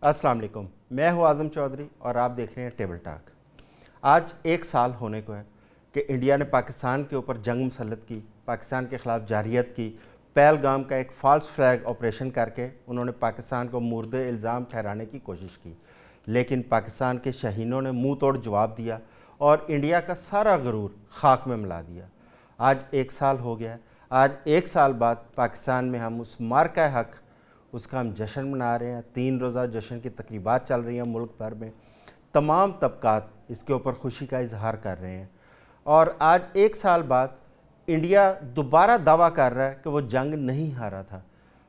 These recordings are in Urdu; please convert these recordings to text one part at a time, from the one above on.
السلام علیکم، میں ہوں اعظم چودھری اور آپ دیکھ رہے ہیں ٹیبل ٹاک۔ آج 1 سال ہونے کو ہے کہ انڈیا نے پاکستان کے اوپر جنگ مسلط کی، پاکستان کے خلاف جارحیت کی، پہلگام کا ایک فالس فلیگ آپریشن کر کے انہوں نے پاکستان کو مورد الزام ٹھہرانے کی کوشش کی، لیکن پاکستان کے شاہینوں نے منہ توڑ جواب دیا اور انڈیا کا سارا غرور خاک میں ملا دیا۔ آج 1 سال ہو گیا ہے۔ آج 1 سال بعد پاکستان میں ہم اس مارکہ حق اس کا ہم جشن منا رہے ہیں۔ 3 روزہ جشن کی تقریبات چل رہی ہیں ملک بھر میں، تمام طبقات اس کے اوپر خوشی کا اظہار کر رہے ہیں، اور آج 1 سال بعد انڈیا دوبارہ دعویٰ کر رہا ہے کہ وہ جنگ نہیں ہارا تھا۔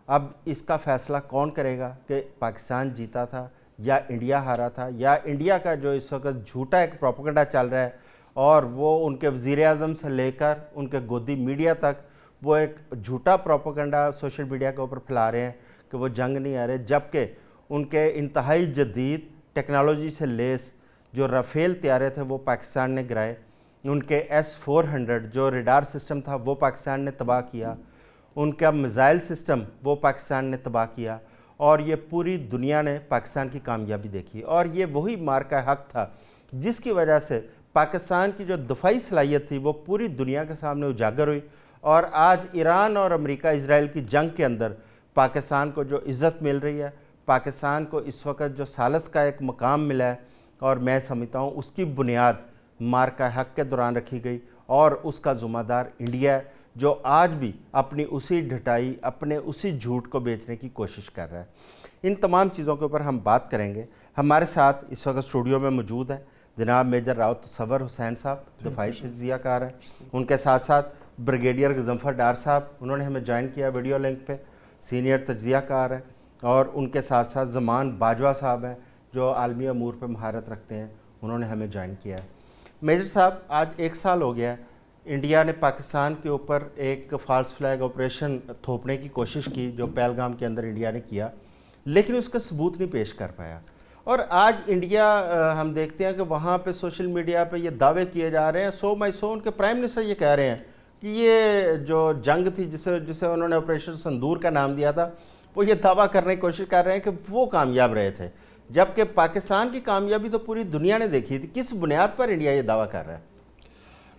اب اس کا فیصلہ کون کرے گا کہ پاکستان جیتا تھا یا انڈیا ہارا تھا، یا انڈیا کا جو اس وقت جھوٹا ایک پروپیگنڈا چل رہا ہے اور وہ ان کے وزیر اعظم سے لے کر ان کے گودی میڈیا تک وہ ایک جھوٹا پروپیگنڈا سوشل میڈیا کے اوپر پھیلا رہے ہیں کہ وہ جنگ نہیں آ رہے، جبکہ ان کے انتہائی جدید ٹیکنالوجی سے لیس جو رافیل طیارے تھے وہ پاکستان نے گرائے، ان کے S-400 جو ریڈار سسٹم تھا وہ پاکستان نے تباہ کیا، ان کا میزائل سسٹم وہ پاکستان نے تباہ کیا، اور یہ پوری دنیا نے پاکستان کی کامیابی دیکھی، اور یہ وہی مارکہ حق تھا جس کی وجہ سے پاکستان کی جو دفاعی صلاحیت تھی وہ پوری دنیا کے سامنے اجاگر ہوئی، اور آج ایران اور امریکہ اسرائیل کی جنگ کے اندر پاکستان کو جو عزت مل رہی ہے، پاکستان کو اس وقت جو ثالث کا ایک مقام ملا ہے، اور میں سمجھتا ہوں اس کی بنیاد مارکہ حق کے دوران رکھی گئی، اور اس کا ذمہ دار انڈیا ہے جو آج بھی اپنی اسی ڈھٹائی، اپنے اسی جھوٹ کو بیچنے کی کوشش کر رہا ہے۔ ان تمام چیزوں کے اوپر ہم بات کریں گے۔ ہمارے ساتھ اس وقت اسٹوڈیو میں موجود ہیں جناب میجر راؤ تصور حسین صاحب، دفاعی تجزیہ کار ہیں، ان کے ساتھ ساتھ بریگیڈیئر غضنفر ڈار صاحب، انہوں نے ہمیں جوائن کیا ویڈیو لنک پہ، سینئر تجزیہ کار ہیں، اور ان کے ساتھ ساتھ زمان باجوہ صاحب ہیں جو عالمی امور پہ مہارت رکھتے ہیں، انہوں نے ہمیں جوائن کیا ہے۔ میجر صاحب، آج 1 سال ہو گیا ہے انڈیا نے پاکستان کے اوپر ایک فالس فلیگ آپریشن تھوپنے کی کوشش کی جو پہلگام کے اندر انڈیا نے کیا، لیکن اس کا ثبوت نہیں پیش کر پایا، اور آج انڈیا ہم دیکھتے ہیں کہ وہاں پہ سوشل میڈیا پہ یہ دعوے کیے جا رہے ہیں، 100 بائی 100 ان کے پرائم منسٹر یہ کہہ رہے ہیں کہ یہ جو جنگ تھی جسے انہوں نے آپریشن سندور کا نام دیا تھا، وہ یہ دعویٰ کرنے کی کوشش کر رہے ہیں کہ وہ کامیاب رہے تھے، جبکہ پاکستان کی کامیابی تو پوری دنیا نے دیکھی تھی۔ کس بنیاد پر انڈیا یہ دعویٰ کر رہا ہے؟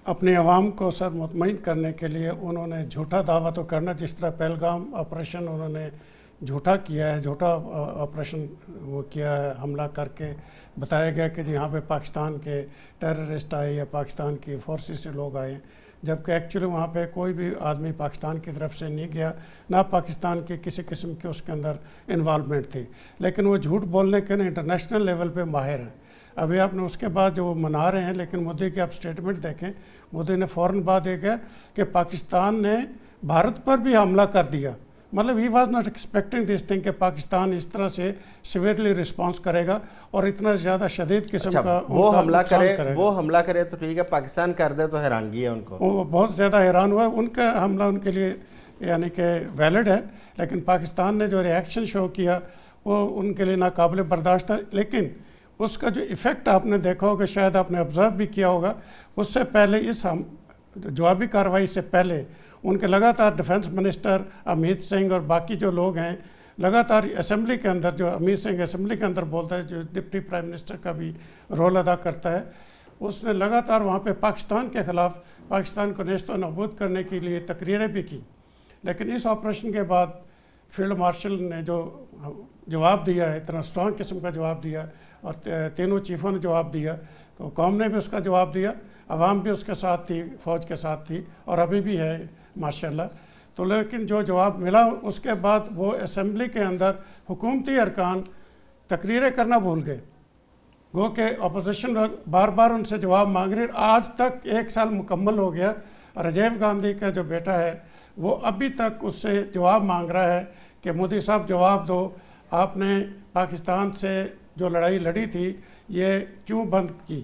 اپنے عوام کو سر مطمئن کرنے کے لیے انہوں نے جھوٹا دعویٰ تو کرنا، جس طرح پہلگام آپریشن انہوں نے جھوٹا کیا ہے، جھوٹا آپریشن وہ کیا ہے، حملہ کر کے بتایا گیا کہ یہاں پہ پاکستان کے ٹیررسٹ آئے یا پاکستان کی فورسز سے لوگ آئے، جبکہ ایکچولی وہاں پہ کوئی بھی آدمی پاکستان کی طرف سے نہیں گیا، نہ پاکستان کی کسی قسم کی اس کے اندر انوالومنٹ تھی، لیکن وہ جھوٹ بولنے کے انٹرنیشنل لیول پہ ماہر ہیں۔ ابھی آپ نے اس کے بعد جو وہ منا رہے ہیں، لیکن مودی کی آپ سٹیٹمنٹ دیکھیں، مودی نے فوراً بعد یہ کہا کہ پاکستان نے بھارت پر بھی حملہ کر دیا، مطلب he was not expecting this thing کہ پاکستان اس طرح سے سیویئرلی رسپانس کرے گا اور اتنا زیادہ شدید قسم کا وہ حملہ کرے تو ٹھیک ہے، پاکستان کر دے تو حیرانگی ہے ان کو۔ وہ بہت زیادہ حیران ہوا، ان کا حملہ ان کے لیے یعنی کہ ویلڈ ہے، لیکن پاکستان نے جو ریئیکشن شو کیا وہ ان کے لیے ناقابل برداشت تھا، لیکن اس کا جو ایفیکٹ آپ نے دیکھا ہوگا، شاید آپ نے آبزرو بھی کیا ہوگا، اس سے پہلے اس جوابی کارروائی سے پہلے ان کے لگاتار ڈیفنس منسٹر امیت سنگھ اور باقی جو لوگ ہیں لگاتار اسمبلی کے اندر، جو امیت سنگھ اسمبلی کے اندر بولتا ہے، جو ڈپٹی پرائم منسٹر کا بھی رول ادا کرتا ہے، اس نے لگاتار وہاں پہ پاکستان کے خلاف، پاکستان کو نیست و نابود کرنے کے لیے تقریریں بھی کی، لیکن اس آپریشن کے بعد فیلڈ مارشل نے جو جواب دیا ہے، اتنا اسٹرانگ قسم کا جواب دیا، اور تینوں چیفوں نے جواب دیا، تو قوم نے بھی اس کا جواب دیا، عوام بھی اس کے ساتھ تھی، فوج کے ساتھ تھی، اور ابھی بھی ہے ماشاءاللہ۔ تو لیکن جو جواب ملا اس کے بعد وہ اسمبلی کے اندر حکومتی ارکان تقریریں کرنا بھول گئے، گو کہ اپوزیشن بار بار ان سے جواب مانگ رہی، آج تک 1 سال مکمل ہو گیا، راجیو گاندھی کا جو بیٹا ہے وہ ابھی تک اس سے جواب مانگ رہا ہے کہ مودی صاحب جواب دو، آپ نے پاکستان سے جو لڑائی لڑی تھی یہ کیوں بند کی،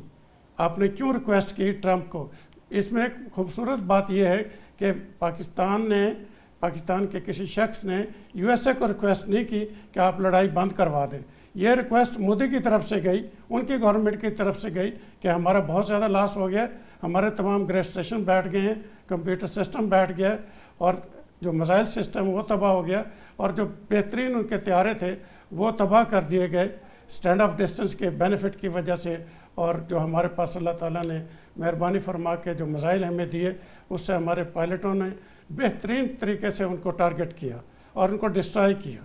آپ نے کیوں ریکویسٹ کی ٹرمپ کو۔ اس میں ایک خوبصورت بات یہ ہے کہ پاکستان کے کسی شخص نے USA کو ریکویسٹ نہیں کی کہ آپ لڑائی بند کروا دیں، یہ ریکویسٹ مودی کی طرف سے گئی، ان کی گورنمنٹ کی طرف سے گئی کہ ہمارا بہت زیادہ لاس ہو گیا، ہمارے تمام گریڈ اسٹیشن بیٹھ گئے ہیں، کمپیوٹر سسٹم بیٹھ گیا، اور جو میزائل سسٹم وہ تباہ ہو گیا، اور جو بہترین ان کے طیارے تھے وہ تباہ کر دیے گئے، اسٹینڈ آف ڈسٹنس کے بینیفٹ کی وجہ سے اور جو ہمارے پاس اللہ تعالیٰ نے مہربانی فرما کے جو میزائل ہمیں دیے اس سے ہمارے پائلٹوں نے بہترین طریقے سے ان کو ٹارگٹ کیا اور ان کو ڈسٹرائی کیا.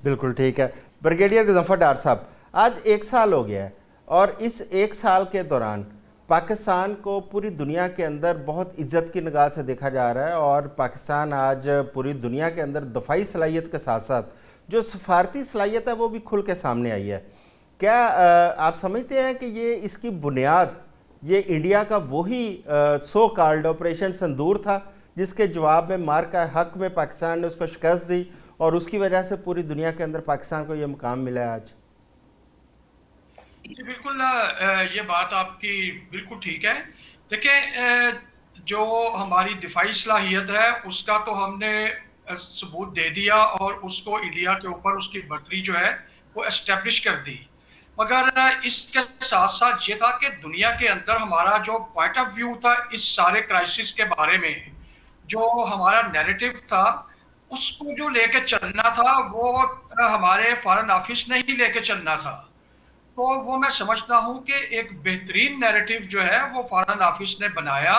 بالکل ٹھیک ہے. بریگیڈیئر غضنفر ڈار صاحب، آج 1 سال ہو گیا ہے اور اس 1 سال کے دوران پاکستان کو پوری دنیا کے اندر بہت عزت کی نگاہ سے دیکھا جا رہا ہے اور پاکستان آج پوری دنیا کے اندر دفاعی صلاحیت کے ساتھ ساتھ جو سفارتی صلاحیت ہے وہ بھی کھل کے سامنے آئی ہے. کیا آپ سمجھتے ہیں کہ یہ اس کی بنیاد یہ انڈیا کا وہی سو کالڈ آپریشن سندور تھا جس کے جواب میں مارکہ حق میں پاکستان نے اس کو شکست دی اور اس کی وجہ سے پوری دنیا کے اندر پاکستان کو یہ مقام ملا ہے آج؟ جی بالکل، یہ بات آپ کی بالکل ٹھیک ہے. دیکھیں، جو ہماری دفاعی صلاحیت ہے اس کا تو ہم نے ثبوت دے دیا اور اس کو انڈیا کے اوپر اس کی برتری جو ہے وہ اسٹیبلش کر دی. مگر اس کے ساتھ ساتھ یہ تھا کہ دنیا کے اندر ہمارا جو پوائنٹ آف ویو تھا اس سارے کرائسس کے بارے میں، جو ہمارا نیریٹو تھا اس کو جو لے کے چلنا تھا وہ ہمارے فارن آفس نے ہی لے کے چلنا تھا. تو وہ میں سمجھتا ہوں کہ ایک بہترین نیریٹو جو ہے وہ فارن آفس نے بنایا،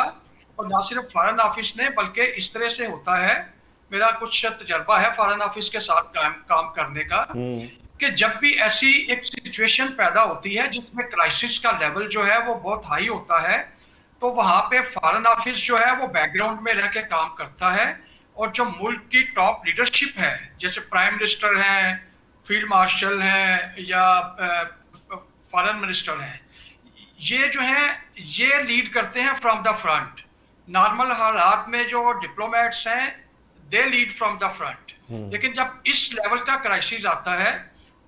اور نہ صرف فارن آفس نے بلکہ اس طرح سے ہوتا ہے، میرا کچھ تجربہ ہے فارن آفس کے ساتھ کام کرنے کا، کہ جب بھی ایسی ایک سچویشن پیدا ہوتی ہے جس میں کرائسس کا لیول جو ہے وہ بہت ہائی ہوتا ہے تو وہاں پہ فارن آفس جو ہے وہ بیک گراؤنڈ میں رہ کے کام کرتا ہے، اور جو ملک کی ٹاپ لیڈرشپ ہے جیسے پرائم منسٹر ہیں، فیلڈ مارشل ہیں یا فارن منسٹر ہیں، یہ جو ہیں یہ لیڈ کرتے ہیں فرام دا فرنٹ. نارمل حالات میں جو ڈپلومیٹس ہیں they lead from the front, لیکن جب اس لیول کا کرائسس آتا ہے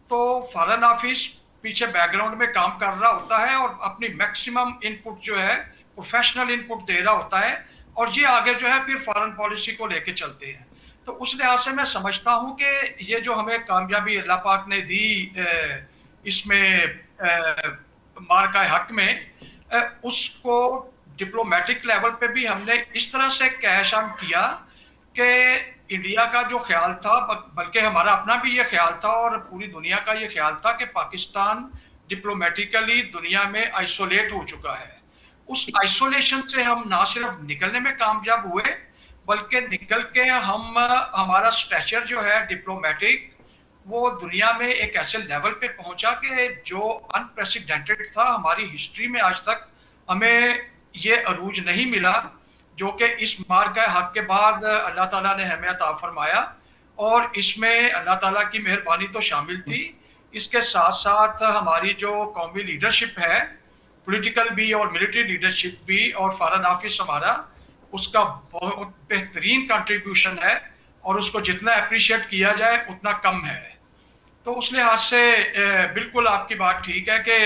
تو فارن آفس پیچھے بیک گراؤنڈ میں کام کر رہا ہوتا ہے اور اپنی میکسیمم ان پٹ جو ہے پروفیشنل ان پٹ دے رہا ہوتا ہے، اور یہ آگے جو ہے پھر فارن پالیسی کو لے کے چلتے ہیں. تو اس لحاظ سے میں سمجھتا ہوں کہ یہ جو ہمیں کامیابی اللہ پاک نے دی اس میں مارکہ حق میں، اس کو ڈپلومیٹک لیول پہ بھی ہم نے اس طرح سے کیش آن کیا کہ انڈیا کا جو خیال تھا، بلکہ ہمارا اپنا بھی یہ خیال تھا اور پوری دنیا کا یہ خیال تھا کہ پاکستان ڈپلومیٹیکلی دنیا میں آئسولیٹ ہو چکا ہے. اس آئسولیشن سے ہم نہ صرف نکلنے میں کامیاب ہوئے بلکہ نکل کے ہمارا اسٹیچر جو ہے ڈپلومیٹک وہ دنیا میں ایک ایسے لیول پہ پہنچا کہ جو انپریسیڈنٹڈ تھا ہماری ہسٹری میں. آج تک ہمیں یہ عروج نہیں ملا جو کہ اس مارکہ حق کے بعد اللہ تعالیٰ نے ہمیں عطا فرمایا، اور اس میں اللہ تعالیٰ کی مہربانی تو شامل تھی. اس کے ساتھ ساتھ ہماری جو قومی لیڈرشپ ہے، پولیٹیکل بھی اور ملٹری لیڈرشپ بھی، اور فارن آفس ہمارا، اس کا بہت بہترین کنٹریبیوشن ہے اور اس کو جتنا اپریشیٹ کیا جائے اتنا کم ہے. تو اس لحاظ سے بالکل آپ کی بات ٹھیک ہے کہ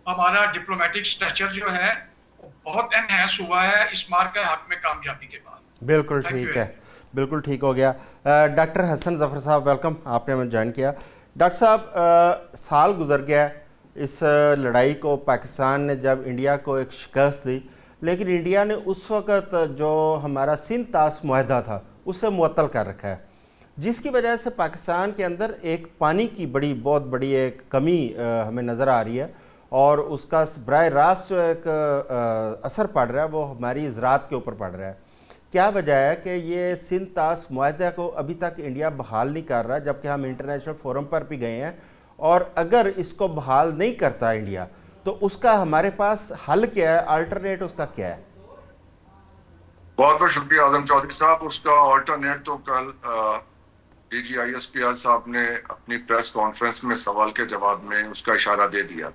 ہمارا ڈپلومیٹک سٹرکچر جو ہے وہ بہت انہینس ہوا ہے اس مارکہ حق میں کامیابی کے بعد. بالکل ٹھیک ہے، بالکل ٹھیک ہو گیا. ڈاکٹر حسن ظفر صاحب ویلکم، آپ نے ہمیں جوائن کیا. ڈاکٹر صاحب، سال گزر گیا اس لڑائی کو، پاکستان نے جب انڈیا کو ایک شکست دی، لیکن انڈیا نے اس وقت جو ہمارا سندھ طاس معاہدہ تھا اسے معطل کر رکھا ہے، جس کی وجہ سے پاکستان کے اندر ایک پانی کی بہت بڑی ایک کمی ہمیں نظر آ رہی ہے، اور اس کا براہ راست جو ایک اثر پڑ رہا ہے وہ ہماری زراعت کے اوپر پڑ رہا ہے. کیا وجہ ہے کہ یہ سندھ طاس معاہدہ کو ابھی تک انڈیا بحال نہیں کر رہا، جبکہ ہم انٹرنیشنل فورم پر بھی گئے ہیں، اور اگر اس کو بحال نہیں کرتا انڈیا تو اس کا ہمارے پاس حل کیا ہے، آلٹرنیٹ اس کا کیا ہے؟ بہت بہت شکریہ اعظم چودھری صاحب. اس کا آلٹرنیٹ تو کل D G I S P R صاحب نے اپنی پریس کانفرنس میں سوال کے جواب میں اس کا اشارہ دے دیا.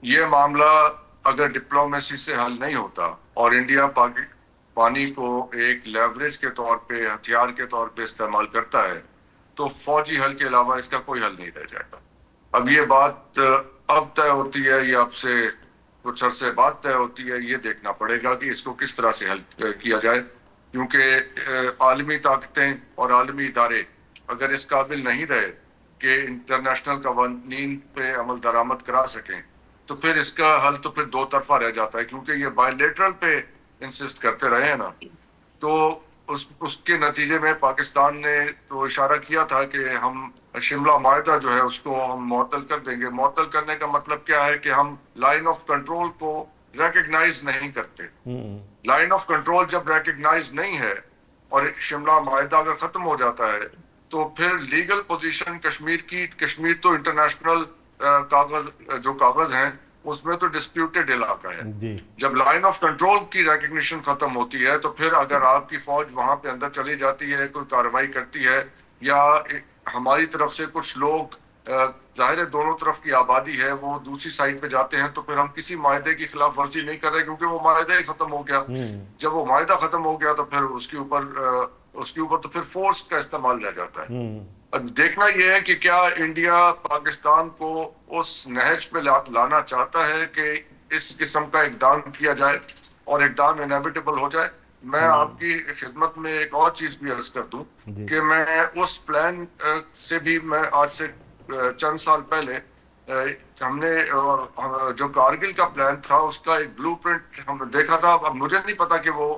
یہ معاملہ اگر ڈپلومیسی سے حل نہیں ہوتا اور انڈیا پانی کو ایک لیوریج کے طور پہ، ہتھیار کے طور پہ استعمال کرتا ہے تو فوجی حل کے علاوہ اس کا کوئی حل نہیں رہ جائے گا. اب یہ بات اب طے ہوتی ہے یا اب سے کچھ عرصے بعد طے ہوتی ہے، یہ دیکھنا پڑے گا کہ اس کو کس طرح سے حل کیا جائے، کیونکہ عالمی طاقتیں اور عالمی ادارے اگر اس قابل نہیں رہے کہ انٹرنیشنل قوانین پہ عمل درآمد کرا سکیں تو پھر اس کا حل تو پھر دو طرفہ رہ جاتا ہے، کیونکہ یہ بائی لیٹرل پہ انسسٹ کرتے رہے ہیں نا. تو اس کے نتیجے میں پاکستان نے تو اشارہ کیا تھا کہ ہم شملہ معاہدہ جو ہے اس کو ہم معطل کر دیں گے. معطل کرنے کا مطلب کیا ہے کہ ہم لائن آف کنٹرول کو ریکگنائز نہیں کرتے. لائن آف کنٹرول جب ریکگنائز نہیں ہے اور شملہ معاہدہ اگر ختم ہو جاتا ہے تو پھر لیگل پوزیشن کشمیر تو انٹرنیشنل کاغذ ہیں اس میں تو ڈسپیوٹڈ علاقہ ہے. جب لائن آف کنٹرول کی ریکگنیشن ختم ہوتی ہے تو پھر اگر آپ کی فوج وہاں پہ اندر چلی جاتی ہے, کوئی کارروائی کرتی ہے, یا ہماری طرف سے کچھ لوگ, ظاہر ہے دونوں طرف کی آبادی ہے, وہ دوسری سائڈ پہ جاتے ہیں, تو پھر ہم کسی معاہدے کی خلاف ورزی نہیں کر رہے کیونکہ وہ معاہدہ ہی ختم ہو گیا. جب وہ معاہدہ ختم ہو گیا تو پھر اس کے اوپر تو پھر فورس کا استعمال رہ جاتا ہے. اب دیکھنا یہ ہے کہ کیا انڈیا پاکستان کو اس نہج پہ لانا چاہتا ہے کہ اس قسم کا اقدام کیا جائے اور اقدام انیویٹیبل ہو جائے. میں آپ کی خدمت میں ایک اور چیز بھی عرض کر دوں کہ میں اس پلان سے بھی, میں آج سے چند سال پہلے ہم نے جو کارگل کا پلان تھا اس کا ایک بلو پرنٹ ہم نے دیکھا تھا. اب مجھے نہیں پتا کہ وہ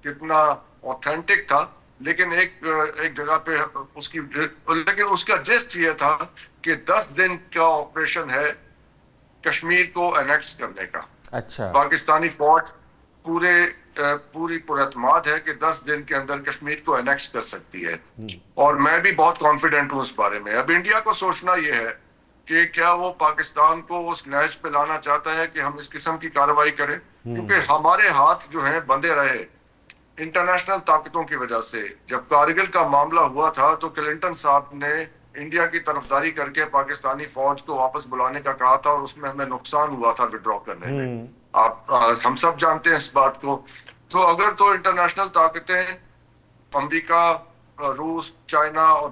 کتنا اوتھینٹک تھا, لیکن ایک جگہ پہ اس کا جسٹ یہ تھا کہ 10 دن کا آپریشن ہے کشمیر کو انیکس کرنے کا. اچھا. پاکستانی فوج پوری پراعتماد ہے کہ 10 دن کے اندر کشمیر کو انیکس کر سکتی ہے, اور میں بھی بہت کانفیڈنٹ ہوں اس بارے میں. اب انڈیا کو سوچنا یہ ہے کہ کیا وہ پاکستان کو اس نہج پہ لانا چاہتا ہے کہ ہم اس قسم کی کارروائی کریں, کیونکہ ہمارے ہاتھ جو ہیں بندھے رہے انٹرنیشنل طاقتوں کی وجہ سے. جب کارگل کا معاملہ ہوا تھا تو کلنٹن صاحب نے انڈیا کی طرفداری کر کے پاکستانی فوج کو واپس بلانے کا کہا تھا, اور اس میں ہمیں نقصان ہوا تھا وڈرا کرنے میں. ہم سب جانتے ہیں اس بات کو. تو اگر تو انٹرنیشنل طاقتیں, امریکہ, روس, چائنا اور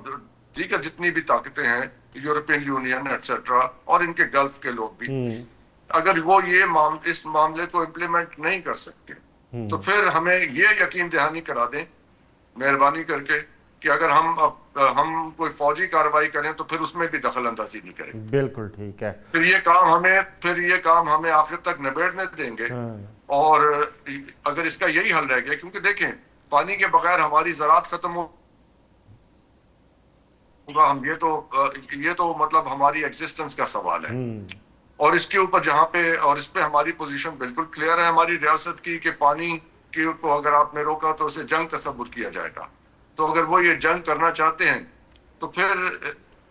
دیگر جتنی بھی طاقتیں ہیں, یورپین یونین ایٹسٹرا, اور ان کے گلف کے لوگ بھی, اگر وہ اس معاملے کو امپلیمنٹ نہیں کر سکتے تو پھر ہمیں یہ یقین دہانی کرا دیں مہربانی کر کے کہ اگر ہم کوئی فوجی کارروائی کریں تو پھر اس میں بھی دخل اندازی نہیں کریں. بالکل ٹھیک ہے. پھر یہ کام ہمیں آخر تک نبیڑنے دیں گے. اور اگر اس کا یہی حل رہ گیا, کیونکہ دیکھیں پانی کے بغیر ہماری زراعت ختم ہوگا, ہم یہ تو مطلب ہماری ایگزسٹنس کا سوال ہے. اور اس کے اوپر اس پہ ہماری پوزیشن بالکل کلیئر ہے ہماری ریاست کی کہ پانی کو اگر آپ نے روکا تو اسے جنگ تصور کیا جائے گا. تو اگر وہ یہ جنگ کرنا چاہتے ہیں تو پھر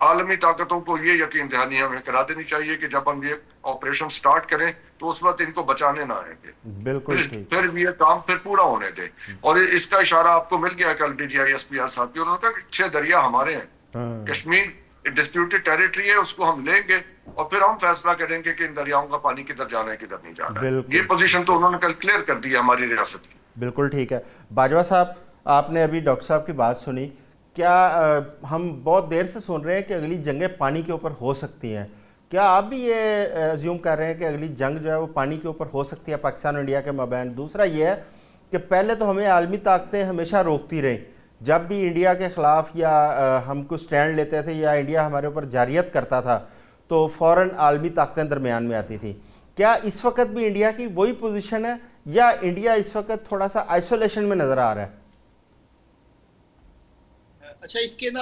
عالمی طاقتوں کو یہ یقین دہانی ہمیں کرا دینی چاہیے کہ جب ہم یہ آپریشن سٹارٹ کریں تو اس وقت ان کو بچانے نہ آئیں گے. بالکل پھر یہ کام پھر پورا ہونے دیں. اور اس کا اشارہ آپ کو مل گیا کل DGISPR صاحب کی, انہوں نے کہا کہ 6 دریا ہمارے ہیں, کشمیر ڈسپیوٹڈ ٹیریٹری ہے, اس کو ہم لیں گے اور پھر ہم فیصلہ کریں گے کہ ان دریاؤں کا پانی کدھر جانا ہے کدھر نہیں جانا ہے. یہ پوزیشن تو انہوں نے کل کلیئر کر دی ہماری ریاست کی. بالکل ٹھیک ہے. باجوہ صاحب, آپ نے ابھی ڈاکٹر صاحب کی بات سنی, کیا ہم بہت دیر سے سن رہے ہیں کہ اگلی جنگیں پانی کے اوپر ہو سکتی ہیں, کیا آپ بھی یہ ایزیوم کر رہے ہیں کہ اگلی جنگ جو ہے وہ پانی کے اوپر ہو سکتی ہے پاکستان اور انڈیا کے مابین؟ دوسرا یہ ہے کہ پہلے تو ہمیں عالمی طاقتیں ہمیشہ روکتی رہیں, جب بھی انڈیا کے خلاف یا ہم کو سٹینڈ لیتے تھے یا انڈیا ہمارے اوپر جارحیت کرتا تھا تو فوراً عالمی طاقتیں درمیان میں آتی تھیں. کیا اس وقت بھی انڈیا کی وہی پوزیشن ہے یا انڈیا اس وقت تھوڑا سا آئسولیشن میں نظر آ رہا ہے؟ اچھا, اس کے نا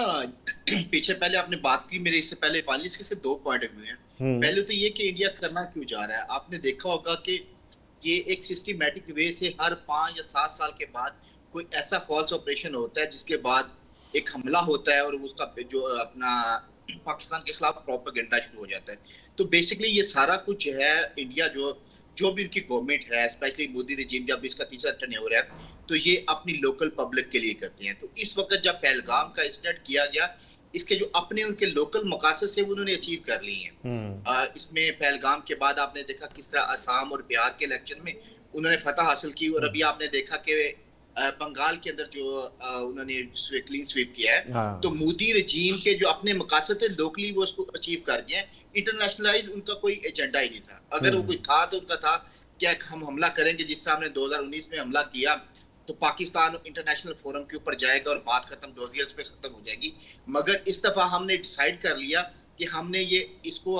پیچھے پہلے آپ نے بات کی, میرے اس سے پہلے پانچ کے 2 پوائنٹ آف ویو ہیں. پہلے تو یہ کہ انڈیا کرنا کیوں جا رہا ہے. آپ نے دیکھا ہوگا کہ یہ ایک سسٹمیٹک وے سے ہر 5 یا 7 سال کے بعد کوئی ایسا فالس آپریشن ہوتا ہے جس کے بعد ایک حملہ ہوتا ہے اور اس کا جو اپنا پاکستان کے خلاف پروپیگنڈا شروع ہو جاتا ہے. تو بیسکلی یہ سارا کچھ ہے انڈیا جو بھی ان کی گورنمنٹ ہے, اسپیشلی مودی رجیم, جب اس کا تیسرا ٹرنیور ہے تو یہ اپنی لوکل پبلک کے لیے کرتے ہیں. تو اس وقت جب پہلگام کا انسیڈنٹ کیا گیا, اس کے جو اپنے ان کے لوکل مقاصد سے وہ انہوں نے اچیو کر لی ہیں. اس میں پہلگام کے بعد آپ نے دیکھا کس طرح آسام اور بہار کے الیکشن میں انہوں نے فتح حاصل کی, اور ابھی آپ نے دیکھا کہ بنگال کے اندر جو انہوں نے کلین سویپ کیا ہے. تو مودی رجیم کے جو اپنے مقاصد تھے لوکلی وہ اس کو اچیو کر گئے ہیں. انٹرنیشنلائز ان کا کوئی ایجنڈا ہی نہیں تھا. اگر وہ کوئی تھا تو ان کا تھا کہ ہم حملہ کریں گے, جس طرح ہم نے 2019 میں حملہ کیا تو پاکستان انٹرنیشنل فورم کے اوپر جائے گا اور بات ختم, 2 ایئرز پہ ختم ہو جائے گی. مگر اس دفعہ ہم نے ڈیسائیڈ کر لیا کہ ہم نے اس کو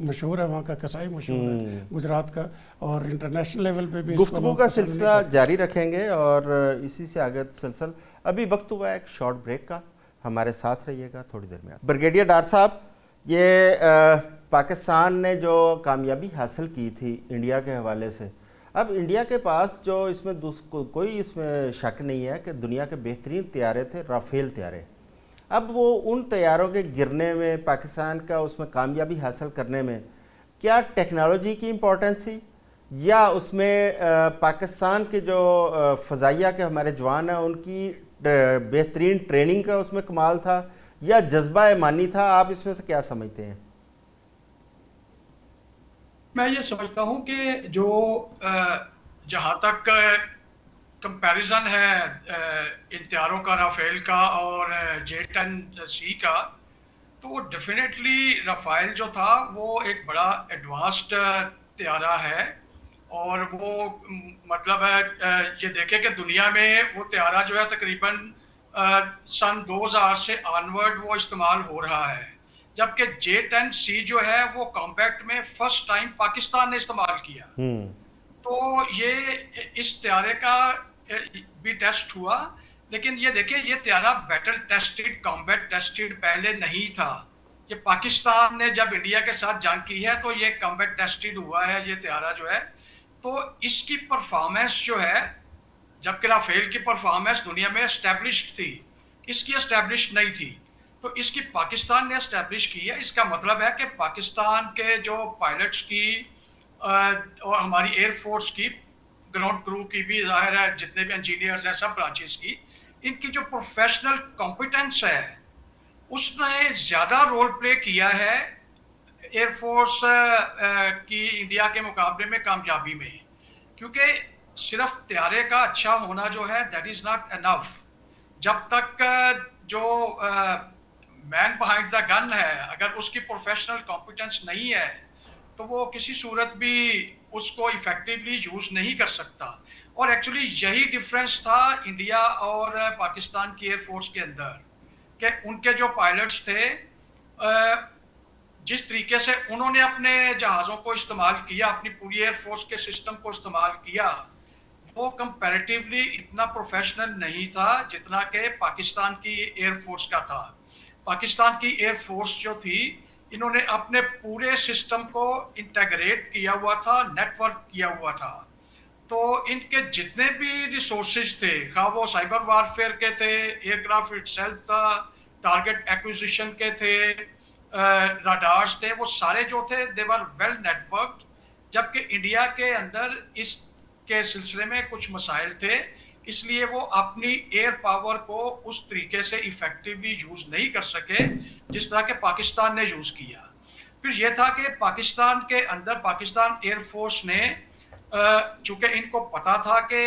مشہور ہے، وہاں کا کسائی مشہور ہے گجرات کا، اور انٹرنیشنل لیول پہ بھی اس کو گفتگو لوگ کا پسند نہیں سلسلہ کرتے۔ جاری رکھیں گے اور اسی سے آگے تسلسل۔ ابھی وقت ہوا ہے ایک شارٹ بریک کا، ہمارے ساتھ رہیے گا تھوڑی دیر میں۔ بریگیڈیئر ڈار صاحب، یہ پاکستان نے جو کامیابی حاصل کی تھی انڈیا کے حوالے سے، اب انڈیا کے پاس جو اس میں کوئی اس میں شک نہیں ہے کہ دنیا کے بہترین طیارے تھے رافیل طیارے، اب وہ ان طیاروں کے گرنے میں، پاکستان کا اس میں کامیابی حاصل کرنے میں کیا ٹیکنالوجی کی امپورٹنس تھی، یا اس میں پاکستان کے جو فضائیہ کے ہمارے جوان ہیں ان کی بہترین ٹریننگ کا اس میں کمال تھا، یا جذبہ ایمانی تھا؟ آپ اس میں سے کیا سمجھتے ہیں؟ میں یہ سمجھتا ہوں کہ جو جہاں تک کمپیریزن ہے ان طیاروں کا، رافیل کا اور J-10C کا، تو ڈیفینیٹلی رافیل جو تھا وہ ایک بڑا ایڈوانسڈ طیارہ ہے، اور وہ مطلب ہے یہ دیکھیں کہ دنیا میں وہ طیارہ جو ہے تقریباً سن 2000 سے آنورڈ وہ استعمال ہو رہا ہے، جبکہ J-10C جو ہے وہ کمبیٹ میں فرسٹ ٹائم پاکستان نے استعمال کیا۔ تو یہ اس طیارے کا بھی ٹیسٹ ہوا، لیکن یہ دیکھیں یہ طیارہ بیٹل ٹیسٹڈ، کمبیٹ ٹیسٹڈ پہلے نہیں تھا۔ یہ پاکستان نے جب انڈیا کے ساتھ جنگ کی ہے تو یہ کمبیٹ ٹیسٹڈ ہوا ہے یہ طیارہ جو ہے، تو اس کی پرفارمنس جو ہے، جبکہ رافیل کی پرفارمنس دنیا میں اسٹیبلشڈ تھی، اس کی اسٹیبلشڈ نہیں تھی، تو اس کی پاکستان نے اسٹیبلش کی ہے۔ اس کا مطلب ہے کہ پاکستان کے جو پائلٹس کی اور ہماری ایئر فورس کی، گراؤنڈ کرو کی بھی، ظاہر ہے جتنے بھی انجینئرز ہیں سب برانچز کی، ان کی جو پروفیشنل کمپیٹنس ہے اس نے زیادہ رول پلے کیا ہے ایئر فورس کی انڈیا کے مقابلے میں کامیابی میں، کیونکہ صرف طیارے کا اچھا ہونا جو ہے دیٹ از ناٹ انف، جب تک جو مین بہائنڈ دا گن ہے اگر اس کی پروفیشنل کمپیٹنس نہیں ہے تو وہ کسی صورت بھی اس کو ایفیکٹیولی یوز نہیں کر سکتا۔ اور ایکچولی یہی ڈفرینس تھا انڈیا اور پاکستان کی ایئر فورس کے اندر، کہ ان کے جو پائلٹس تھے جس طریقے سے انہوں نے اپنے جہازوں کو استعمال کیا، اپنی پوری ایئر فورس کے سسٹم کو استعمال کیا، وہ کمپیریٹیولی اتنا پروفیشنل نہیں تھا جتنا کہ پاکستان کی ایئر فورس کا تھا۔ پاکستان کی ایئر فورس جو تھی انہوں نے اپنے پورے سسٹم کو انٹیگریٹ کیا ہوا تھا، نیٹ ورک کیا ہوا تھا، تو ان کے جتنے بھی ریسورسز تھے، خواہ وہ سائبر وارفیئر کے تھے، ایئر کرافٹ اٹ سیلف تھا، ٹارگٹ ایکوزیشن کے تھے، راڈارز تھے، وہ سارے جو تھے دے ور ویل نیٹ ورکڈ، جبکہ انڈیا کے اندر اس کے سلسلے میں کچھ مسائل تھے، اس لیے وہ اپنی ایئر پاور کو اس طریقے سے ایفیکٹیولی یوز نہیں کر سکے جس طرح کہ پاکستان نے یوز کیا۔ پھر یہ تھا کہ پاکستان کے اندر پاکستان ایئر فورس نے چونکہ ان کو پتا تھا کہ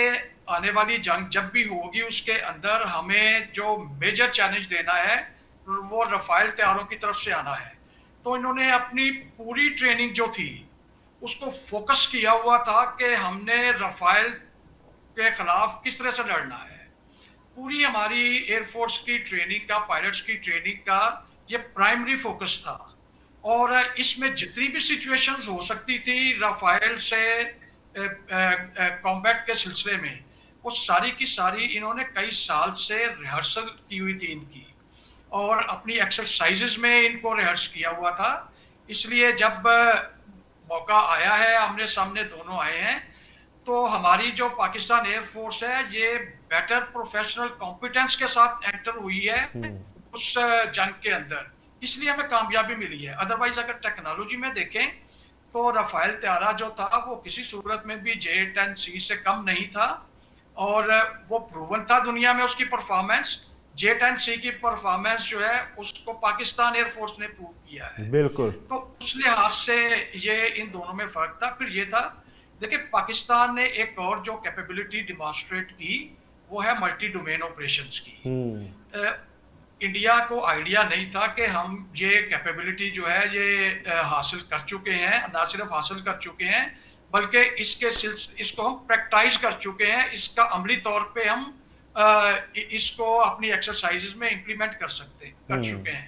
آنے والی جنگ جب بھی ہوگی اس کے اندر ہمیں جو میجر چیلنج دینا ہے وہ رافیل طیاروں کی طرف سے آنا ہے، تو انہوں نے اپنی پوری ٹریننگ جو تھی اس کو فوکس کیا ہوا تھا کہ ہم نے رافیل کے خلاف کس طرح سے لڑنا ہے۔ پوری ہماری ایئر فورس کی ٹریننگ کا، پائلٹس کی ٹریننگ کا یہ پرائمری فوکس تھا، اور اس میں جتنی بھی سچویشنز ہو سکتی تھی رافیل سے کمبیٹ کے سلسلے میں، وہ ساری کی ساری انہوں نے کئی سال سے ریہرسل کی ہوئی تھی ان کی، اور اپنی ایکسرسائزز میں ان کو ریہرس کیا ہوا تھا۔ اس لیے جب موقع آیا ہے آمنے سامنے دونوں آئے ہیں، تو ہماری جو پاکستان ایئر فورس ہے یہ بیٹر پروفیشنل کمپیٹنس کے ساتھ انٹر ہوئی ہے اس جنگ کے اندر، اس لیے ہمیں کامیابی ملی ہے۔ ادروائز اگر ٹیکنالوجی میں دیکھیں تو رافیل طیارہ جو تھا وہ کسی صورت میں بھی J-10C سے کم نہیں تھا، اور وہ پروون تھا دنیا میں اس کی پرفارمنس۔ J-10C کی پرفارمنس جو ہے اس کو پاکستان ایئر فورس نے پروو کیا ہے، بالکل۔ تو اس لحاظ سے یہ ان دونوں میں فرق تھا۔ پھر یہ تھا دیکھیں پاکستان نے ایک اور جو کیپیبلٹی ڈیمانسٹریٹ کی وہ ہے ملٹی ڈومین آپریشنز کی۔ انڈیا کو آئیڈیا نہیں تھا کہ ہم یہ کیپیبلٹی جو ہے یہ حاصل کر چکے ہیں، نہ صرف حاصل کر چکے ہیں بلکہ اس کو ہم پریکٹائز کر چکے ہیں، اس کا عملی طور پہ ہم اس کو اپنی ایکسرسائزز میں امپلیمنٹ کر چکے ہیں۔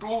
2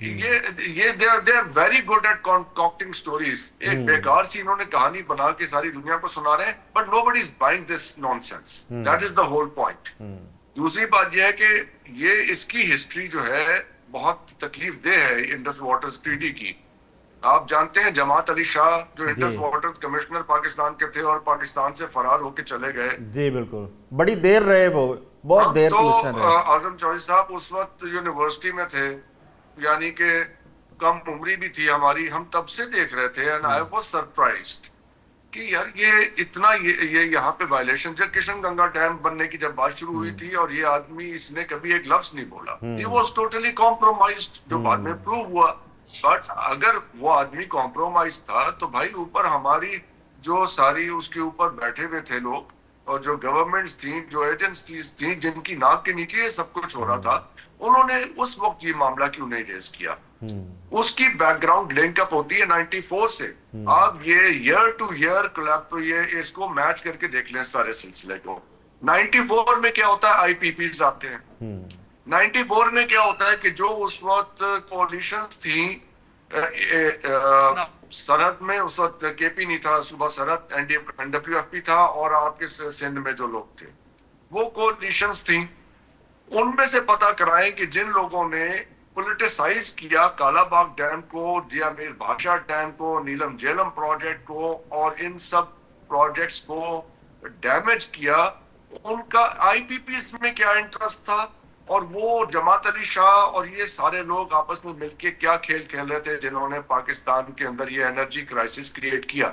یہ they are very good at concocting stories. ایک بیکار سی انہوں نے کہانی بنا کے ساری دنیا کو سنا رہے ہیں, but nobody is buying this nonsense. That is the whole point. دوسری بات یہ ہے کہ یہ اس کی ہسٹری جو ہے بہت تکلیف دہ ہے انڈس واٹرز ٹریٹی کی. آپ جانتے ہیں جماعت علی شاہ جو انڈس واٹرز کمشنر پاکستان کے تھے اور پاکستان سے فرار ہو کے چلے گئے. جی بالکل, بڑی دیر رہے وہ, بہت دیر کمشنر تو اعظم چودھری صاحب اس وقت یونیورسٹی میں تھے, یعنی کہ کم عمری بھی تھی ہماری, ہم تب سے دیکھ رہے تھے. اینڈ آئی واز سرپرائزڈ کہ یار یہ اتنا یہ یہاں پہ وائلیشن, جب کشن گنگا ڈیم بننے کی جب بات شروع ہوئی تھی اور یہ آدمی اس نے کبھی ایک لفظ نہیں بولا, ہی واز ٹوٹلی کمپرومائزڈ, جو بعد میں پروو ہوا. بٹ اگر وہ آدمی کمپرومائز تھا تو بھائی اوپر ہماری جو ساری اس کے اوپر بیٹھے ہوئے تھے لوگ, اور جو گورنمنٹس تھیں, جو ایجنسیز تھیں جن کی ناک کے نیچے یہ سب کچھ ہو رہا تھا, انہوں نے اس وقت یہ معاملہ کیوں نہیں ریز کیا؟ اس کی بیک گراؤنڈ لنک اپ ہوتی ہے 94 سے. آپ یہ ایئر ٹو ایئر کلیپ یہ اس کو میچ کر کے دیکھ لیں سارے سلسلے کو. 94 میں کیا ہوتا ہے, آئی پی پیز آتے ہیں. 94 میں کیا ہوتا ہے کہ جو اس وقت کولیشنز تھیں سرحد میں, اس وقت کے پی نہیں تھا, صوبہ سرحد این ڈبلیو ایف پی تھا, اور آپ کے سندھ میں جو لوگ تھے وہ کولیشنز تھیں. ان میں سے پتہ کرائیں کہ جن لوگوں نے پولیٹیسائز کیا کالا باغ ڈیم کو, دیا میر بھاشا ڈیم کو, نیلم جیلم پروجیکٹ کو, اور ان سب پروجیکٹس کو ڈیمیج کیا, ان کا آئی پی پیز میں کیا انٹرسٹ تھا, اور وہ جماعت علی شاہ اور یہ سارے لوگ آپس میں مل کے کیا کھیل کھیل رہے تھے جنہوں نے پاکستان کے اندر یہ انرجی کرائسس کریٹ کیا.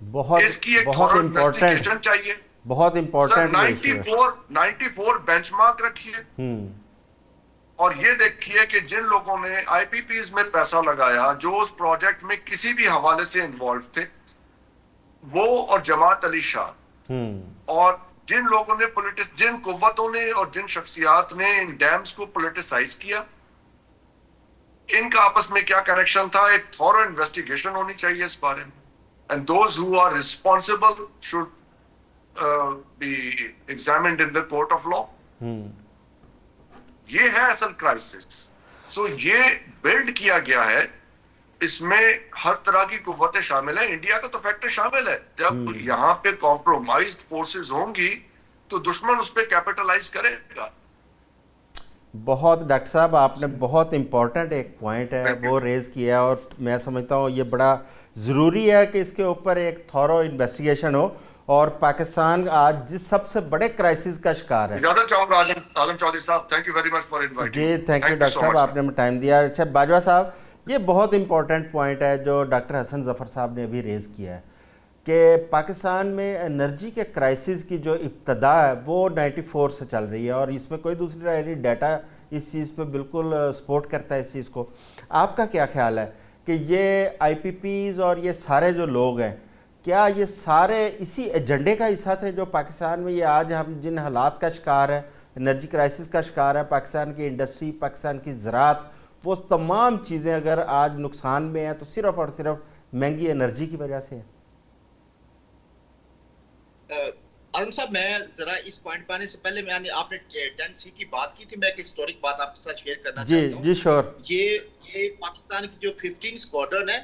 اس کی ایک تھوڑا انویسٹیگیشن چاہیے. بہت امپورٹنٹ 94 بینچ مارک رکھیے, اور یہ دیکھیے کہ جن لوگوں نے آئی پی پیز میں پیسہ لگایا, جو اس پروجیکٹ میں کسی بھی حوالے سے انوالو تھے, وہ اور جماعت علی شاہ, اور جن لوگوں نے جن قوتوں نے اور جن شخصیات نے ان ڈیمز کو پولیٹیسائز کیا, ان کا آپس میں کیا کنیکشن تھا. ایک تھورو انویسٹیگیشن ہونی چاہیے اس بارے میں, and those who are responsible should be examined in the court of law. یہ ہے اصل کرائسس. سو یہ بلڈ کیا گیا ہے, اس میں ہر طرح کی قوتیں شامل ہیں, انڈیا کا تو فیکٹر شامل ہے. جب یہاں پہ کمپرومائزڈ فورسز ہوں گی تو دشمن اس پہ کیپٹلائز کرے گا. بہت ڈاکٹر صاحب آپ نے بہت امپورٹنٹ ایک پوائنٹ ہے وہ ریز کیا, اور میں سمجھتا ہوں یہ بڑا ضروری ہے کہ اس کے اوپر ایک تھورو انویسٹیگیشن ہو. اور پاکستان آج جس سب سے بڑے کرائسس کا شکار ہے. زیادہ چاہوں گا اعظم چودھری صاحب, thank you very much for inviting. جی تھینک یو ڈاکٹر صاحب, آپ نے ہمیں ٹائم دیا. اچھا باجوہ صاحب, یہ بہت امپورٹنٹ پوائنٹ ہے جو ڈاکٹر حسن ظفر صاحب نے ابھی ریز کیا ہے کہ پاکستان میں انرجی کے کرائسس کی جو ابتدا ہے وہ 94 سے چل رہی ہے, اور اس میں کوئی دوسری رائے نہیں, ڈیٹا اس چیز پہ بالکل سپورٹ کرتا ہے اس چیز کو. آپ کا کیا خیال ہے کہ یہ آئی پی پیز اور یہ سارے جو لوگ ہیں, کیا یہ سارے اسی ایجنڈے کا حصہ تھے جو پاکستان میں یہ آج ہم جن حالات کا شکار ہے, انرجی کرائسس کا شکار ہے, پاکستان کی انڈسٹری, پاکستان کی زراعت, وہ تمام چیزیں اگر آج نقصان میں ہیں تو صرف اور صرف مہنگی انرجی کی وجہ سے ہے؟ اعظم صاحب, میں ذرا اس پوائنٹ پہ آنے سے پہلے میں آپ نے 10C کی بات کی تھی, میں ایک ہسٹورک بات آپ کے ساتھ شیئر کرنا چاہتا ہوں. جی شور. یہ پاکستان کی جو 15 اسکواڈرن ہے,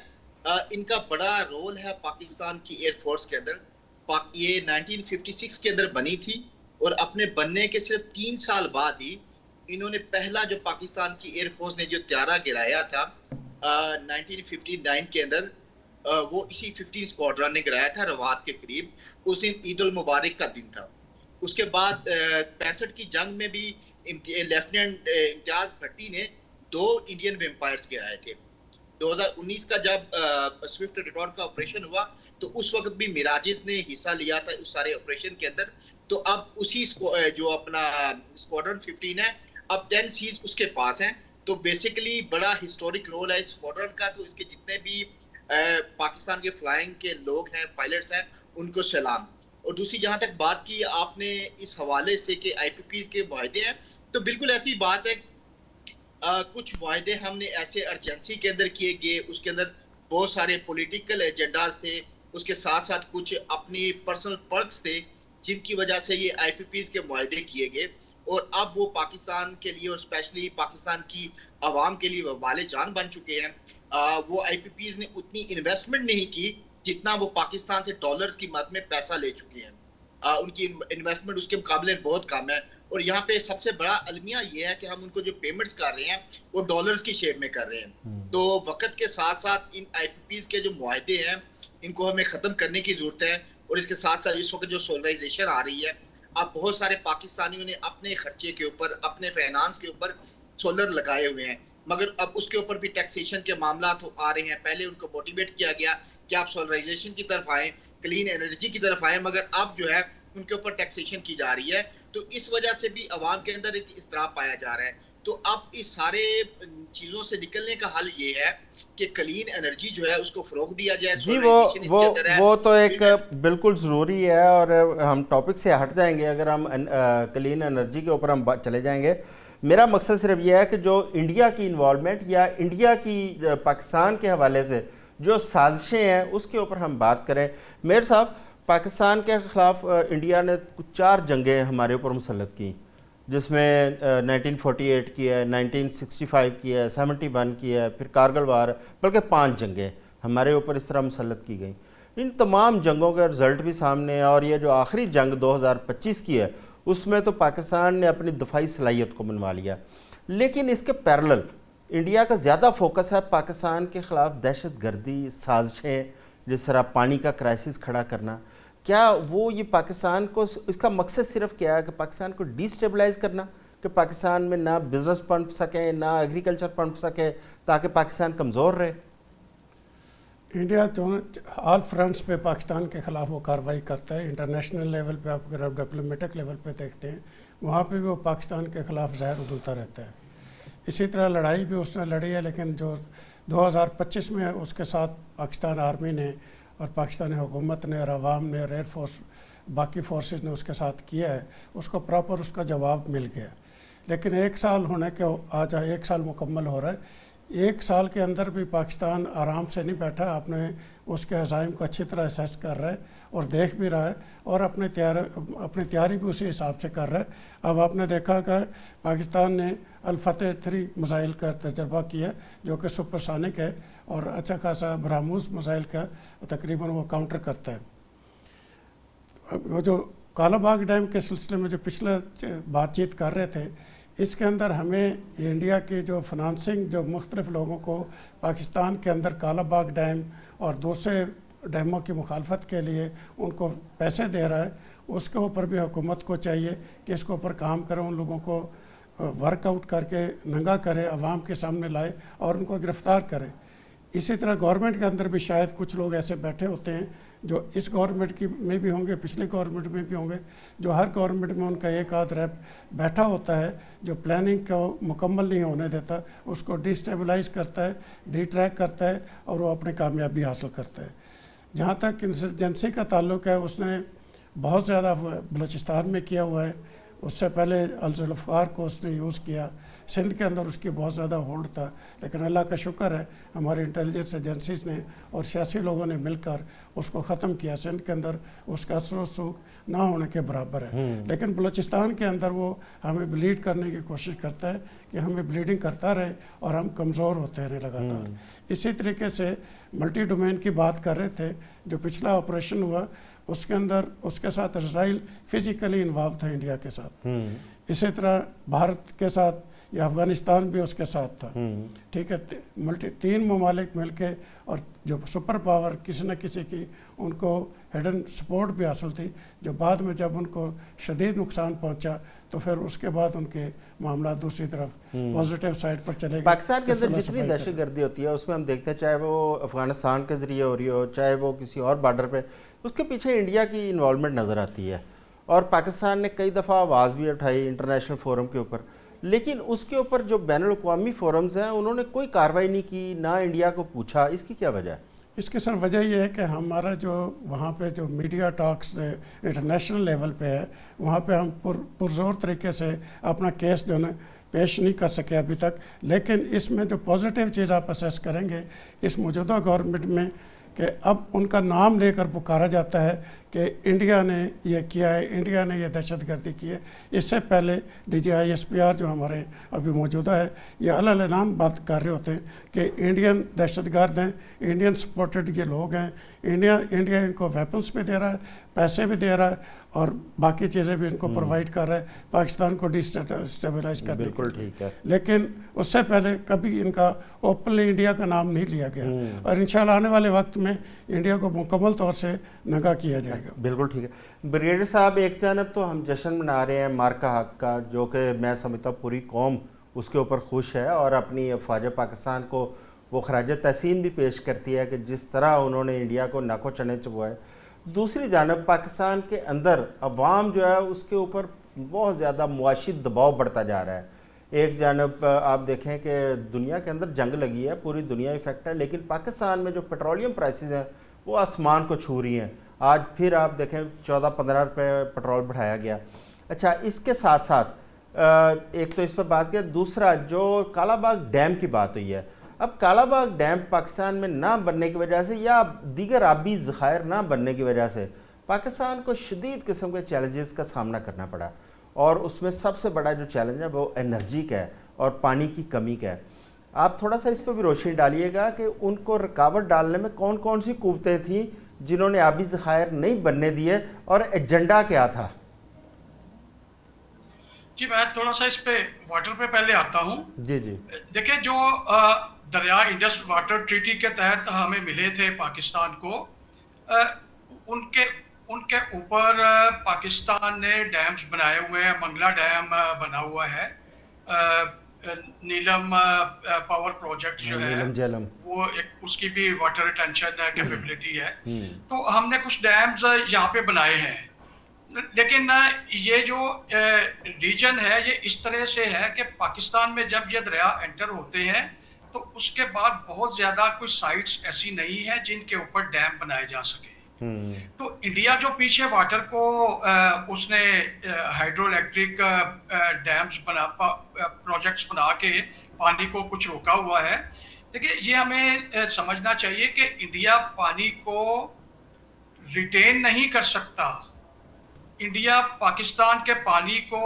ان کا بڑا رول ہے پاکستان کی ایئر فورس کے اندر. یہ 1956 کے اندر بنی تھی, اور اپنے بننے کے صرف 3 سال بعد ہی انہوں نے پہلا جو پاکستان کی ایئر فورس نے جو طیارہ گرایا تھا 1959 کے اندر, وہ اسی 15 اسکواڈرن نے گرایا تھا روات کے قریب. اس دن عید المبارک کا دن تھا. اس کے بعد 65 کی جنگ میں بھی لیفٹیننٹ امتیاز بھٹی نے 2 انڈین ویمپائرز گرائے تھے. 2019 کا جب سوئفٹ ریٹارن کا آپریشن ہوا تو اس وقت بھی میراجز نے حصہ لیا تھا اس سارے آپریشن کے اندر. تو اب اسی جو اپنا اسکواڈرن 15 ہے, اب 10 اس کے پاس ہیں. تو بیسیکلی بڑا ہسٹورک رول ہے اس اسکواڈرن کا. تو اس کے جتنے بھی پاکستان کے فلائنگ کے لوگ ہیں, پائلٹس ہیں, ان کو سلام. اور دوسری جہاں تک بات کی آپ نے اس حوالے سے کہ آئی پی پیز کے معاہدے ہیں, تو بالکل ایسی بات ہے. کچھ معاہدے ہم نے ایسے ارجنسی کے اندر کیے گئے, اس کے اندر بہت سارے پولیٹیکل ایجنڈاز تھے, اس کے ساتھ کچھ اپنی پرسنل پرکس تھے جن کی وجہ سے یہ آئی پی پیز کے معاہدے کیے گئے. اور اب وہ پاکستان کے لیے اور اسپیشلی پاکستان کی عوام کے لیے وبال جان بن چکے ہیں. وہ آئی پی پیز نے اتنی انویسٹمنٹ نہیں کی جتنا وہ پاکستان سے ڈالرز کی مد میں پیسہ لے چکے ہیں. ان کی انویسٹمنٹ اس کے مقابلے میں بہت کم ہے. اور یہاں پہ سب سے بڑا المیہ یہ ہے کہ ہم ان کو جو پیمنٹس کر رہے ہیں وہ ڈالرز کی شیپ میں کر رہے ہیں. تو وقت کے ساتھ ساتھ ان آئی پی پیز کے جو معاہدے ہیں ان کو ہمیں ختم کرنے کی ضرورت ہے. اور اس کے ساتھ ساتھ اس وقت جو سولرائزیشن آ رہی ہے, اب بہت سارے پاکستانیوں نے اپنے خرچے کے اوپر, اپنے فائنانس کے اوپر سولر لگائے ہوئے ہیں, مگر اب اس کے اوپر بھی ٹیکسیشن کے معاملات آ رہے ہیں. پہلے ان کو موٹیویٹ کیا گیا کہ آپ سولرائزیشن کی طرف آئیں, کلین انرجی کی طرف آئیں, مگر اب جو ہے ان کے اوپر ٹیکسیشن کی جا رہی ہے. تو اس وجہ سے بھی عوام کے اندر ایک اضطراب پایا جا رہا ہے. تو اب اس سارے چیزوں سے نکلنے کا حل یہ ہے کہ کلین انرجی جو ہے اس کو فروغ دیا جائے. جی وہ تو ایک بالکل ضروری ہے, اور ہم ٹاپک سے ہٹ جائیں گے اگر ہم کلین انرجی کے اوپر ہم چلے جائیں گے. میرا مقصد صرف یہ ہے کہ جو انڈیا کی انوالومنٹ یا انڈیا کی پاکستان کے حوالے سے جو سازشیں ہیں اس کے اوپر ہم بات کریں. میر صاحب, پاکستان کے خلاف انڈیا نے 4 جنگیں ہمارے اوپر مسلط کی, جس میں 1948 کی ہے, 1965 کی ہے, 71 کی ہے, پھر کارگل وار, بلکہ 5 جنگیں ہمارے اوپر اس طرح مسلط کی گئیں. ان تمام جنگوں کا رزلٹ بھی سامنے ہے, اور یہ جو آخری جنگ 2025 کی ہے اس میں تو پاکستان نے اپنی دفاعی صلاحیت کو منوا لیا. لیکن اس کے پیرلل انڈیا کا زیادہ فوکس ہے پاکستان کے خلاف دہشت گردی سازشیں, جس طرح پانی کا کرائسس کھڑا کرنا. کیا وہ یہ پاکستان کو, اس کا مقصد صرف کیا ہے کہ پاکستان کو ڈی اسٹیبلائز کرنا, کہ پاکستان میں نہ بزنس پنپ سکے نہ ایگریکلچر پنپ سکے تاکہ پاکستان کمزور رہے؟ انڈیا آل فرنٹس پہ پاکستان کے خلاف وہ کارروائی کرتا ہے. انٹرنیشنل لیول پہ آپ اگر ڈپلومیٹک لیول پہ دیکھتے ہیں وہاں پہ بھی وہ پاکستان کے خلاف زہر اگلتا رہتا ہے. اسی طرح لڑائی بھی اس نے لڑی ہے, لیکن جو 2025 میں اس کے ساتھ پاکستان آرمی نے اور پاکستانی حکومت نے اور عوام نے اور ایئر فورس باقی فورسز نے اس کے ساتھ کیا ہے, اس کو پراپر اس کا جواب مل گیا. لیکن 1 سال ہونے کے آج 1 سال مکمل ہو رہا ہے. 1 سال کے اندر بھی پاکستان آرام سے نہیں بیٹھا, اپنے اس کے عزائم کو اچھی طرح اسیس کر رہا ہے اور دیکھ بھی رہا ہے, اور اپنی تیاری بھی اسی حساب سے کر رہا ہے. اب آپ نے دیکھا کہ پاکستان نے الفتح 3 میزائل کا تجربہ کیا جو کہ سپر سونک ہے اور اچھا خاصا براموس میزائل کا تقریباً وہ کاؤنٹر کرتا ہے. وہ جو کالا باغ ڈیم کے سلسلے میں جو پچھلے بات چیت کر رہے تھے, اس کے اندر ہمیں انڈیا کی جو فنانسنگ جو مختلف لوگوں کو پاکستان کے اندر کالا باغ ڈیم اور دوسرے ڈیموں کی مخالفت کے لیے ان کو پیسے دے رہا ہے, اس کے اوپر بھی حکومت کو چاہیے کہ اس کے اوپر کام کرے, ان لوگوں کو ورک آؤٹ کر کے ننگا کرے, عوام کے سامنے لائے اور ان کو گرفتار کرے. اسی طرح گورنمنٹ کے اندر بھی شاید کچھ لوگ ایسے بیٹھے ہوتے ہیں جو اس گورنمنٹ کی میں بھی ہوں گے, پچھلی گورنمنٹ میں بھی ہوں گے, جو ہر گورنمنٹ میں ان کا ایک آدھ ریپ بیٹھا ہوتا ہے جو پلاننگ کو مکمل نہیں ہونے دیتا, اس کو ڈی اسٹیبلائز کرتا ہے, ڈی ٹریک کرتا ہے اور وہ اپنی کامیابی حاصل کرتا ہے. جہاں تک انسرجنسی کا تعلق ہے, اس نے بہت زیادہ بلوچستان میں کیا ہوا ہے, اس سے پہلے الذوالفقار کو اس نے یوز کیا, سندھ کے اندر اس کی بہت زیادہ ہولڈ تھا, لیکن اللہ کا شکر ہے ہماری انٹیلیجنس ایجنسیز نے اور سیاسی لوگوں نے مل کر اس کو ختم کیا. سندھ کے اندر اس کا اثر و رسوخ نہ ہونے کے برابر ہے, لیکن بلوچستان کے اندر وہ ہمیں بلیڈ کرنے کی کوشش کرتا ہے کہ ہمیں بلیڈنگ کرتا رہے اور ہم کمزور ہوتے رہے لگاتار. اسی طریقے سے ملٹی ڈومین کی بات کر رہے تھے, جو پچھلا آپریشن ہوا اس کے اندر اس کے ساتھ اسرائیل فزیکلی انوالو تھا انڈیا کے ساتھ. اسی طرح بھارت کے ساتھ یا افغانستان بھی اس کے ساتھ تھا. ٹھیک ہے, 3 ممالک مل کے, اور جو سپر پاور کسی نہ کسی کی ان کو ہڈن سپورٹ بھی حاصل تھی, جو بعد میں جب ان کو شدید نقصان پہنچا تو پھر اس کے بعد ان کے معاملات دوسری طرف پازیٹیو سائڈ پر چلے گئے. پاکستان کے اندر جتنی دہشت گردی ہوتی ہے اس میں ہم دیکھتے ہیں, چاہے وہ افغانستان کے ذریعے ہو رہی ہو, چاہے وہ کسی اور بارڈر پہ, اس کے پیچھے انڈیا کی انوالومنٹ نظر آتی ہے. اور پاکستان نے کئی دفعہ آواز بھی اٹھائی انٹرنیشنل فورم کے اوپر, لیکن اس کے اوپر جو بین الاقوامی فورمز ہیں انہوں نے کوئی کارروائی نہیں کی, نہ انڈیا کو پوچھا. اس کی کیا وجہ ہے؟ اس کی سر وجہ یہ ہے کہ ہمارا جو وہاں پہ جو میڈیا ٹاکس انٹرنیشنل لیول پہ ہے, وہاں پہ ہم پرزور طریقے سے اپنا کیس جو ہے پیش نہیں کر سکے ابھی تک. لیکن اس میں جو پازیٹیو چیز آپ اسیس کریں گے, اس موجودہ گورنمنٹ میں کہ اب ان کا نام لے کر پکارا جاتا ہے کہ انڈیا نے یہ کیا ہے، انڈیا نے یہ دہشت گردی کی ہے۔ اس سے پہلے DGISPR جو ہمارے ابھی موجودہ ہے، یہ اعلان بات کر رہے ہوتے ہیں کہ انڈین دہشت گرد ہیں، انڈین سپورٹڈ یہ لوگ ہیں، انڈیا ان کو ویپنس بھی دے رہا ہے، پیسے بھی دے رہا ہے، اور باقی چیزیں بھی ان کو پرووائڈ کر رہا ہے پاکستان کو ڈیسٹیبلائز کرنے کے بالکل لیے۔ ٹھیک ہے، لیکن اس سے پہلے کبھی ان کا اوپنلی انڈیا کا نام نہیں لیا گیا، اور انشاءاللہ آنے والے وقت میں انڈیا کو مکمل طور سے ننگا کیا جائے گا۔ بالکل ٹھیک ہے۔ بریگیڈیئر صاحب، ایک جانب تو ہم جشن منا رہے ہیں مارکا حق کا، جو کہ میں سمجھتا ہوں پوری قوم اس کے اوپر خوش ہے، اور اپنی افواج پاکستان کو وہ خراج تحسین بھی پیش کرتی ہے کہ جس طرح انہوں نے انڈیا کو ناکو چنے چبوائے۔ دوسری جانب پاکستان کے اندر عوام جو ہے اس کے اوپر بہت زیادہ معاشی دباؤ بڑھتا جا رہا ہے۔ ایک جانب آپ دیکھیں کہ دنیا کے اندر جنگ لگی ہے، پوری دنیا افیکٹ ہے، لیکن پاکستان میں جو پیٹرولیم پرائسز ہیں وہ آسمان کو چھو رہی ہیں۔ آج پھر آپ دیکھیں 14-15 روپے پٹرول بڑھایا گیا۔ اچھا، اس کے ساتھ ساتھ ایک تو اس پر بات کیا، دوسرا جو کالا باغ ڈیم کی بات ہوئی ہے، اب کالا باغ ڈیم پاکستان میں نہ بننے کی وجہ سے یا دیگر آبی ذخائر نہ بننے کی وجہ سے پاکستان کو شدید قسم کے چیلنجز کا سامنا کرنا پڑا، اور اس میں سب سے بڑا جو چیلنج ہے وہ انرجی کا ہے اور پانی کی کمی کا ہے۔ آپ تھوڑا سا اس پہ بھی روشنی ڈالیے گا کہ ان کو رکاوٹ ڈالنے میں کون کون سی قوتیں تھیں جنہوں نے آبی ذخائر نہیں بننے دیے، اور ایجنڈا کیا تھا؟ جی میں تھوڑا سا اس پہ واٹر پہ پہلے آتا ہوں۔ جی جی، دیکھیں جو دریا انڈس واٹر ٹریٹی کے تحت ہمیں ملے تھے پاکستان کو، ان کے اوپر پاکستان نے ڈیمز بنائے ہوئے ہیں۔ منگلا ڈیم بنا ہوا ہے، نیلم پاور پروجیکٹ جو ہے نیلم جیلم، وہ اس کی بھی واٹر ریٹینشن کیپیبلٹی ہے۔ تو ہم نے کچھ ڈیمز یہاں پہ بنائے ہیں، لیکن یہ جو ریجن ہے یہ اس طرح سے ہے کہ پاکستان میں جب یہ دریا انٹر ہوتے ہیں تو اس کے بعد بہت زیادہ کوئی سائٹس ایسی نہیں ہیں جن کے اوپر ڈیم بنائے جا سکے۔ تو انڈیا جو پیچھے واٹر کو اس نے ہائیڈرو الیکٹرک ڈیمز پروجیکٹس بنا کے پانی کو کچھ روکا ہوا ہے۔ دیکھیں یہ ہمیں سمجھنا چاہیے کہ انڈیا پانی کو ریٹین نہیں کر سکتا۔ انڈیا پاکستان کے پانی کو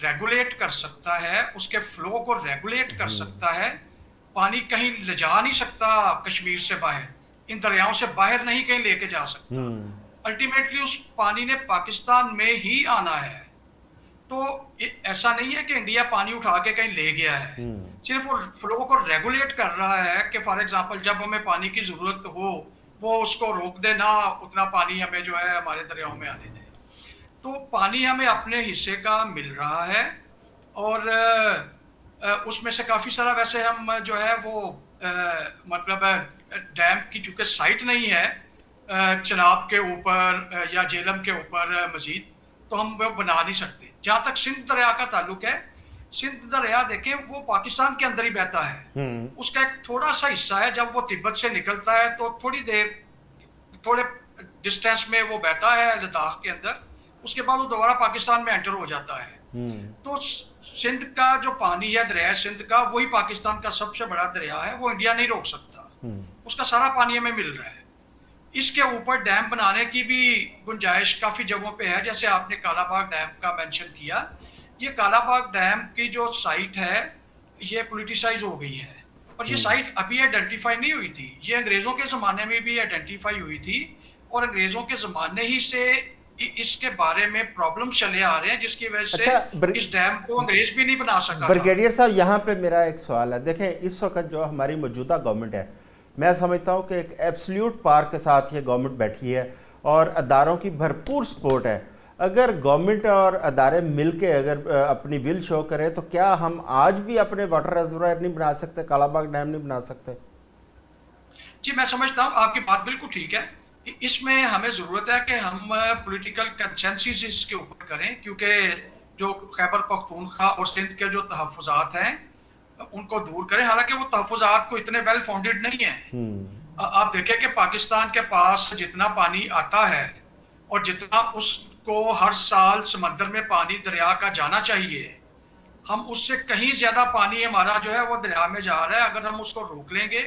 ریگولیٹ کر سکتا ہے، اس کے فلو کو ریگولیٹ کر سکتا ہے۔ پانی کہیں لے جا نہیں سکتا کشمیر سے باہر، ان دریاؤں سے باہر نہیں کہیں لے کے جا سکتا۔ الٹیمیٹلی اس پانی نے پاکستان میں ہی آنا ہے۔ تو ایسا نہیں ہے کہ انڈیا پانی اٹھا کے کہیں لے گیا ہے، صرف وہ فلو کو ریگولیٹ کر رہا ہے کہ فار ایگزامپل جب ہمیں پانی کی ضرورت ہو وہ اس کو روک دے، نہ اتنا پانی ہمیں جو ہے ہمارے دریاؤں میں آنے دے۔ تو پانی ہمیں اپنے حصے کا مل رہا ہے، اور اس میں سے کافی سارا ویسے ہم جو ہے وہ مطلب ڈیم کی چونکہ سائٹ نہیں ہے چناب کے اوپر یا جیلم کے اوپر مزید، تو ہم وہ بنا نہیں سکتے۔ جہاں تک سندھ دریا کا تعلق ہے، سندھ دریا دیکھیں وہ پاکستان کے اندر ہی بہتا ہے، اس کا ایک تھوڑا سا حصہ ہے جب وہ تبت سے نکلتا ہے تو تھوڑے ڈسٹینس میں وہ بہتا ہے لداخ کے اندر، اس کے بعد وہ دوبارہ پاکستان میں انٹر ہو جاتا ہے۔ تو سندھ کا جو پانی ہے، دریا سندھ کا، وہی پاکستان کا سب سے بڑا دریا ہے، وہ انڈیا نہیں روک سکتا، اس کا سارا پانی ہمیں مل رہا ہے۔ اس کے اوپر ڈیم بنانے کی بھی گنجائش کافی جگہوں پہ ہے، جیسے آپ نے کالا باغ ڈیم کا مینشن کیا۔ یہ کالا باغ ڈیم کی جو سائٹ ہے یہ پولیٹیسائز ہو گئی ہے، اور یہ سائٹ ابھی آئیڈینٹیفائی نہیں ہوئی تھی، یہ انگریزوں کے زمانے میں بھی آئیڈینٹیفائی ہوئی تھی، اور انگریزوں کے زمانے ہی سے اس کے بارے میں پرابلم چلے آ رہے ہیں، جس کی وجہ سے اس ڈیم کو انگریز بھی نہیں بنا سکا۔ بریگیڈیئر صاحب یہاں پہ میرا ایک سوال ہے، دیکھیں اس وقت جو ہماری موجودہ گورنمنٹ ہے، میں سمجھتا ہوں کہ ایک ایبسلیوٹ پار کے ساتھ یہ گورنمنٹ بیٹھی ہے اور اداروں کی بھرپور سپورٹ ہے۔ اگر گورنمنٹ اور ادارے مل کے اگر اپنی ول شو کریں تو کیا ہم آج بھی اپنے واٹر ریزروائر نہیں بنا سکتے، کالا باغ ڈیم نہیں بنا سکتے؟ جی میں سمجھتا ہوں آپ کی بات بالکل ٹھیک ہے، اس میں ہمیں ضرورت ہے کہ ہم پولیٹیکل کنسنسس اس کے اوپر کریں، کیونکہ جو خیبر پختونخوا اور سندھ کے جو تحفظات ہیں ان کو دور کریں، حالانکہ وہ تحفظات کو اتنے ویل فاؤنڈیڈ نہیں ہیں۔ آپ دیکھیں کہ پاکستان کے پاس جتنا پانی آتا ہے اور جتنا اس کو ہر سال سمندر میں پانی دریا کا جانا چاہیے، ہم اس سے کہیں زیادہ پانی ہمارا جو ہے وہ دریا میں جا رہا ہے۔ اگر ہم اس کو روک لیں گے